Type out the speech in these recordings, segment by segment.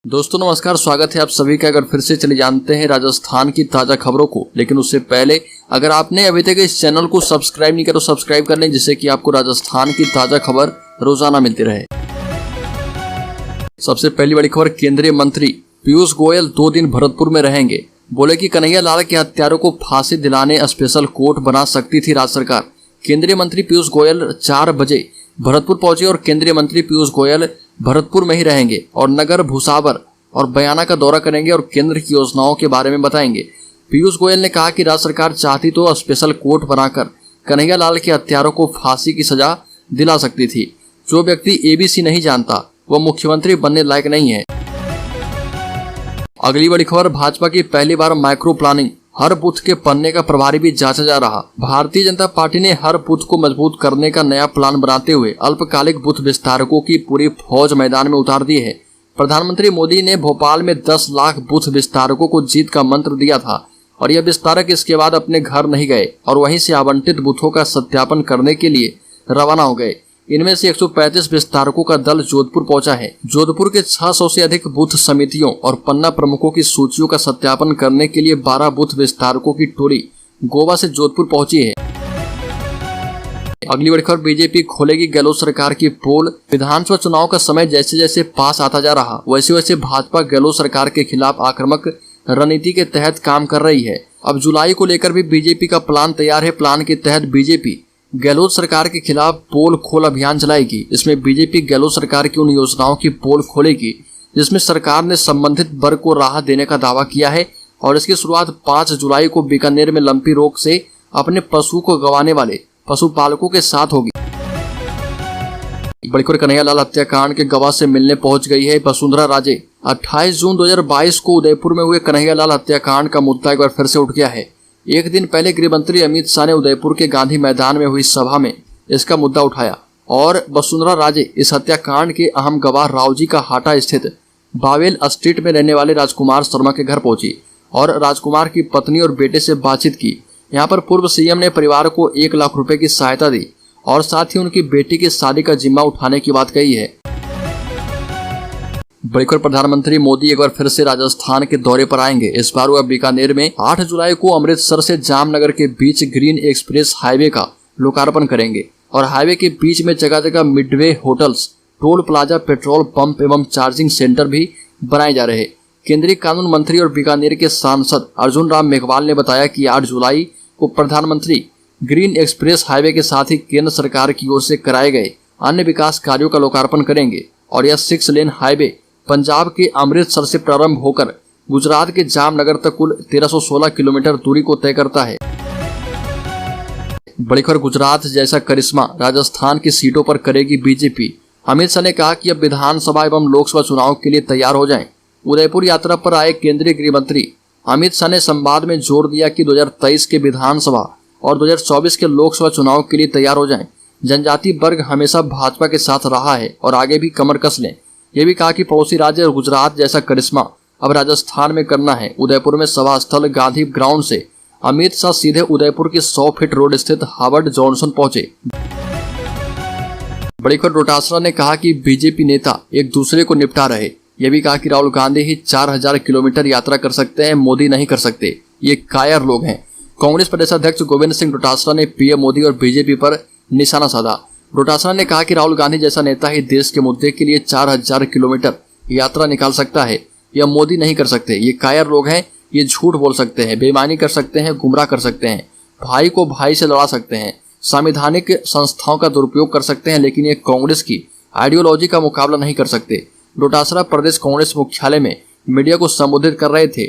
दोस्तों नमस्कार, स्वागत है आप सभी का। अगर फिर से चले जानते हैं राजस्थान की ताजा खबरों को, लेकिन उससे पहले अगर आपने अभी तक इस चैनल को सब्सक्राइब नहीं किया तो सब्सक्राइब कर लें, जिससे कि आपको राजस्थान की ताजा खबर रोजाना मिलती रहे। सबसे पहली बड़ी खबर, केंद्रीय मंत्री पीयूष गोयल 2 दिन भरतपुर में रहेंगे। बोले कि कन्हैया लाल के हत्यारों को फांसी दिलाने स्पेशल कोर्ट बना सकती थी राज्य सरकार। केंद्रीय मंत्री पीयूष गोयल 4 बजे भरतपुर पहुंचे और केंद्रीय मंत्री पीयूष गोयल भरतपुर में ही रहेंगे और नगर, भुसावर और बयाना का दौरा करेंगे और केंद्र की योजनाओं के बारे में बताएंगे। पीयूष गोयल ने कहा कि राज्य सरकार चाहती तो स्पेशल कोर्ट बनाकर कन्हैया लाल के हत्यारों को फांसी की सजा दिला सकती थी। जो व्यक्ति एबीसी नहीं जानता वह मुख्यमंत्री बनने लायक नहीं है। अगली बड़ी खबर, भाजपा की पहली बार माइक्रो प्लानिंग, हर बूथ के पन्ने का प्रभारी भी जांचा जा रहा। भारतीय जनता पार्टी ने हर बूथ को मजबूत करने का नया प्लान बनाते हुए अल्पकालिक बूथ विस्तारकों की पूरी फौज मैदान में उतार दी है। प्रधानमंत्री मोदी ने भोपाल में 10 लाख बूथ विस्तारकों को जीत का मंत्र दिया था और यह विस्तारक इसके बाद अपने घर नहीं गए और वहीं से आवंटित बूथों का सत्यापन करने के लिए रवाना हो गए। इनमें से 135 विस्तारकों का दल जोधपुर पहुंचा है। जोधपुर के 600 से अधिक बूथ समितियों और पन्ना प्रमुखों की सूचियों का सत्यापन करने के लिए 12 बूथ विस्तारकों की टोली गोवा से जोधपुर पहुंची है। अगली बड़ी खबर, बीजेपी खोलेगी गहलोत सरकार की पोल। विधानसभा चुनाव का समय जैसे जैसे पास आता जा रहा वैसे वैसे भाजपा गहलोत सरकार के खिलाफ आक्रामक रणनीति के तहत काम कर रही है। अब जुलाई को लेकर भी बीजेपी का प्लान तैयार है। प्लान के तहत बीजेपी गहलोत सरकार के खिलाफ पोल खोल अभियान चलाएगी। इसमें बीजेपी गहलोत सरकार की उन योजनाओं की पोल खोलेगी जिसमें सरकार ने संबंधित वर्ग को राहत देने का दावा किया है और इसकी शुरुआत 5 जुलाई को बीकानेर में लंपी रोग से अपने पशु को गंवाने वाले पशुपालकों के साथ होगी। बड़ी खबर, कन्हैया लाल हत्याकांड के गवाह से मिलने पहुंच गई है वसुंधरा राजे। 28 जून 2022 को उदयपुर में हुए कन्हैया लाल हत्याकांड का मुद्दा एक बार फिर से उठ गया है। एक दिन पहले गृह मंत्री अमित शाह ने उदयपुर के गांधी मैदान में हुई सभा में इसका मुद्दा उठाया और वसुंधरा राजे इस हत्याकांड के अहम गवाह रावजी का हाटा स्थित बावेल स्ट्रीट में रहने वाले राजकुमार शर्मा के घर पहुंची और राजकुमार की पत्नी और बेटे से बातचीत की। यहाँ पर पूर्व सीएम ने परिवार को 1 लाख रुपए की सहायता दी और साथ ही उनकी बेटी की शादी का जिम्मा उठाने की बात कही है। बड़ी खबर, प्रधानमंत्री मोदी एक बार फिर से राजस्थान के दौरे पर आएंगे। इस बार वह बीकानेर में 8 जुलाई को अमृतसर से जामनगर के बीच ग्रीन एक्सप्रेस हाईवे का लोकार्पण करेंगे और हाईवे के बीच में जगह जगह Midway hotels, toll plaza, petrol pump एवं चार्जिंग सेंटर भी बनाए जा रहे। केंद्रीय कानून मंत्री और बीकानेर के सांसद अर्जुन राम मेघवाल ने बताया कि 8 जुलाई को प्रधानमंत्री ग्रीन एक्सप्रेस हाईवे के साथ ही केंद्र सरकार की ओर से कराए गए अन्य विकास कार्यों का लोकार्पण करेंगे और यह 6 लेन हाईवे पंजाब के अमृतसर से प्रारंभ होकर गुजरात के जामनगर तक कुल 1316 किलोमीटर दूरी को तय करता है। बड़ी खबर, गुजरात जैसा करिश्मा राजस्थान की सीटों पर करेगी बीजेपी। अमित शाह ने कहा कि अब विधानसभा एवं लोकसभा चुनाव के लिए तैयार हो जाएं। उदयपुर यात्रा पर आए केंद्रीय गृह मंत्री अमित शाह ने संवाद में जोर दिया कि 2023 के विधानसभा और 2024 के लोकसभा चुनाव के लिए तैयार हो जाएं। जनजातीय वर्ग हमेशा भाजपा के साथ रहा है और आगे भी कमर कस लें। ये भी कहा कि पड़ोसी राज्य गुजरात जैसा करिश्मा अब राजस्थान में करना है। उदयपुर में सभा स्थल गांधी ग्राउंड से अमित शाह सीधे उदयपुर के 100 फीट रोड स्थित हार्वर्ड जॉनसन पहुंचे। बड़ी खबर, डोटासरा ने कहा कि बीजेपी नेता एक दूसरे को निपटा रहे। यह भी कहा कि राहुल गांधी ही 4000 किलोमीटर यात्रा कर सकते हैं, मोदी नहीं कर सकते, ये कायर लोग हैं। कांग्रेस प्रदेश अध्यक्ष गोविंद सिंह डोटासरा ने पीएम मोदी और बीजेपी पर निशाना साधा। डोटासरा ने कहा कि राहुल गांधी जैसा नेता ही देश के मुद्दे के लिए 4000 किलोमीटर यात्रा निकाल सकता है, यह मोदी नहीं कर सकते। ये कायर लोग हैं, ये झूठ बोल सकते हैं, बेईमानी कर सकते हैं, गुमराह कर सकते हैं, भाई को भाई से लड़ा सकते हैं, संवैधानिक संस्थाओं का दुरुपयोग कर सकते हैं, लेकिन ये कांग्रेस की आइडियोलॉजी का मुकाबला नहीं कर सकते। डोटासरा प्रदेश कांग्रेस मुख्यालय में मीडिया को संबोधित कर रहे थे।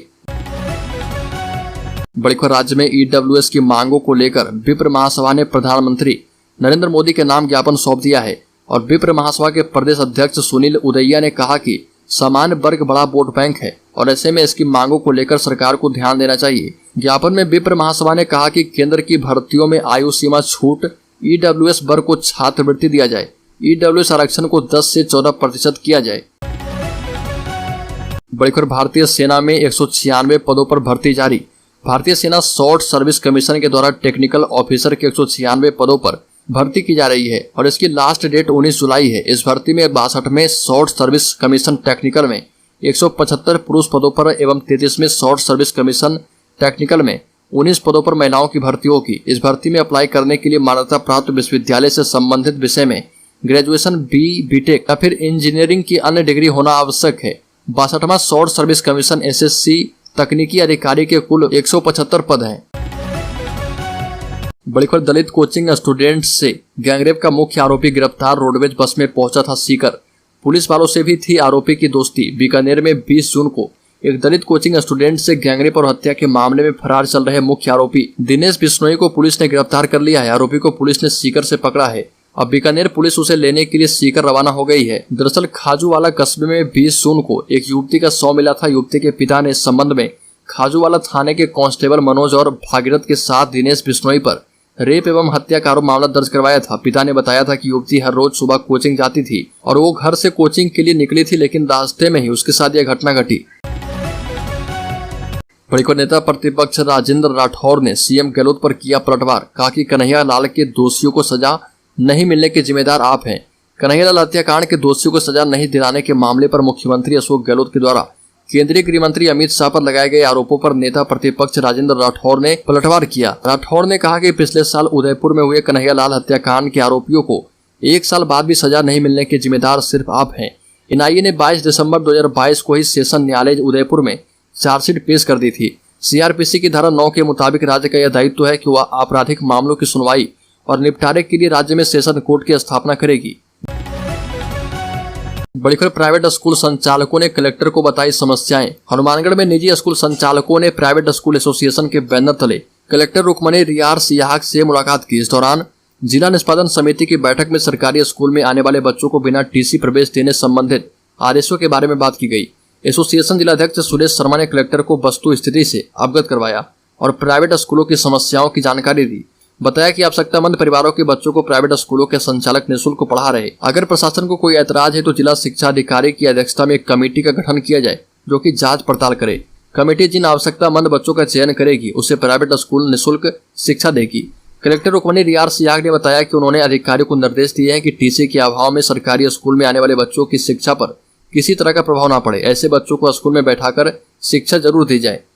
बड़ी खबर, राज्य में ईडब्ल्यूएस की मांगों को लेकर विप्र महासभा ने प्रधानमंत्री नरेंद्र मोदी के नाम ज्ञापन सौंप दिया है और विप्र महासभा के प्रदेश अध्यक्ष सुनील उदैया ने कहा कि सामान्य वर्ग बड़ा वोट बैंक है और ऐसे में इसकी मांगों को लेकर सरकार को ध्यान देना चाहिए। ज्ञापन में विप्र महासभा ने कहा कि केंद्र की भर्तियों में आयु सीमा छूट, ईडब्ल्यूएस वर्ग को छात्रवृत्ति दिया जाए, ईडब्ल्यूएस आरक्षण को 10 से 14% किया जाए। बड़ी खबर, भारतीय सेना में 196 पदों पर भर्ती जारी। भारतीय सेना शॉर्ट सर्विस कमीशन के द्वारा टेक्निकल ऑफिसर के 196 पदों पर भर्ती की जा रही है और इसकी लास्ट डेट 19 जुलाई है। इस भर्ती में 62वें शॉर्ट सर्विस कमीशन टेक्निकल में 175 पुरुष पदों पर एवं 33वें शॉर्ट सर्विस कमीशन टेक्निकल में 19 पदों पर महिलाओं की भर्ती होगी। इस भर्ती में अप्लाई करने के लिए मान्यता प्राप्त विश्वविद्यालय से संबंधित विषय में ग्रेजुएशन बीटेक या फिर इंजीनियरिंग की अन्य डिग्री होना आवश्यक है। 62वां शॉर्ट सर्विस कमीशन एसएससी तकनीकी अधिकारी के कुल 175 पद हैं। बड़ी खबर, दलित कोचिंग स्टूडेंट से गैंगरेप का मुख्य आरोपी गिरफ्तार। रोडवेज बस में पहुंचा था सीकर। पुलिस वालों से भी थी आरोपी की दोस्ती। बीकानेर में 20 जून को एक दलित कोचिंग स्टूडेंट से गैंगरेप और हत्या के मामले में फरार चल रहे मुख्य आरोपी दिनेश बिश्नोई को पुलिस ने गिरफ्तार कर लिया है। आरोपी को पुलिस ने सीकर से पकड़ा है। अब बीकानेर पुलिस उसे लेने के लिए सीकर रवाना हो गई है। दरअसल खाजूवाला कस्बे में 20 जून को एक युवती का शव मिला था। युवती के पिता ने इस संबंध में खाजूवाला थाने के कांस्टेबल मनोज और भागीरथ के साथ दिनेश बिश्नोई पर रेप एवं हत्या का आरोप मामला दर्ज करवाया था। पिता ने बताया था कि युवती हर रोज सुबह कोचिंग जाती थी और वो घर से कोचिंग के लिए निकली थी, लेकिन रास्ते में ही उसके साथ यह घटना घटी। बड़ी खबर, नेता प्रतिपक्ष राजेंद्र राठौर ने सीएम गहलोत पर किया पलटवार। कहा कि कन्हैया लाल के दोषियों को सजा नहीं मिलने के जिम्मेदार आप हैं। कन्हैया लाल हत्याकांड के दोषियों को सजा नहीं दिलाने के मामले पर मुख्यमंत्री अशोक गहलोत के द्वारा केंद्रीय गृह मंत्री अमित शाह पर लगाए गए आरोपों पर नेता प्रतिपक्ष राजेंद्र राठौर ने पलटवार किया। राठौर ने कहा कि पिछले साल उदयपुर में हुए कन्हैया लाल हत्याकांड के आरोपियों को 1 साल बाद भी सजा नहीं मिलने के जिम्मेदार सिर्फ आप हैं। एनआईए ने 22 दिसंबर 2022 को ही सेशन न्यायालय उदयपुर में चार्जशीट पेश कर दी थी। सीआरपीसी की धारा 9 के मुताबिक राज्य का यह दायित्व है कि वह आपराधिक मामलों की सुनवाई और निपटारे के लिए राज्य में सेशन कोर्ट की स्थापना करेगी। बड़ी खबर, प्राइवेट स्कूल संचालकों ने कलेक्टर को बताई समस्याएं। हनुमानगढ़ में निजी स्कूल संचालकों ने प्राइवेट स्कूल एसोसिएशन के बैनर तले कलेक्टर रुक्मणी रियार सियाहक से मुलाकात की। इस दौरान जिला निष्पादन समिति की बैठक में सरकारी स्कूल में आने वाले बच्चों को बिना टीसी प्रवेश देने संबंधित आदेशों के बारे में बात की गई। एसोसिएशन जिलाध्यक्ष सुरेश शर्मा ने कलेक्टर को वस्तु स्थिति से अवगत करवाया और प्राइवेट स्कूलों की समस्याओं की जानकारी दी। बताया कि आवश्यकतामंद परिवारों के बच्चों को प्राइवेट स्कूलों के संचालक निःशुल्क पढ़ा रहे। अगर प्रशासन को कोई ऐतराज है तो जिला शिक्षा अधिकारी की अध्यक्षता में एक कमेटी का गठन किया जाए जो कि जांच पड़ताल करे। कमेटी जिन आवश्यकतामंद बच्चों का चयन करेगी उसे प्राइवेट स्कूल निःशुल्क शिक्षा देगी। कलेक्टर रुक्मणी रियार सियाग ने बताया कि उन्होंने अधिकारियों को निर्देश दिए हैं कि टीसी के अभाव में सरकारी स्कूल में आने वाले बच्चों की शिक्षा पर किसी तरह का प्रभाव न पड़े। ऐसे बच्चों को स्कूल में बैठाकर शिक्षा जरूर दी जाए।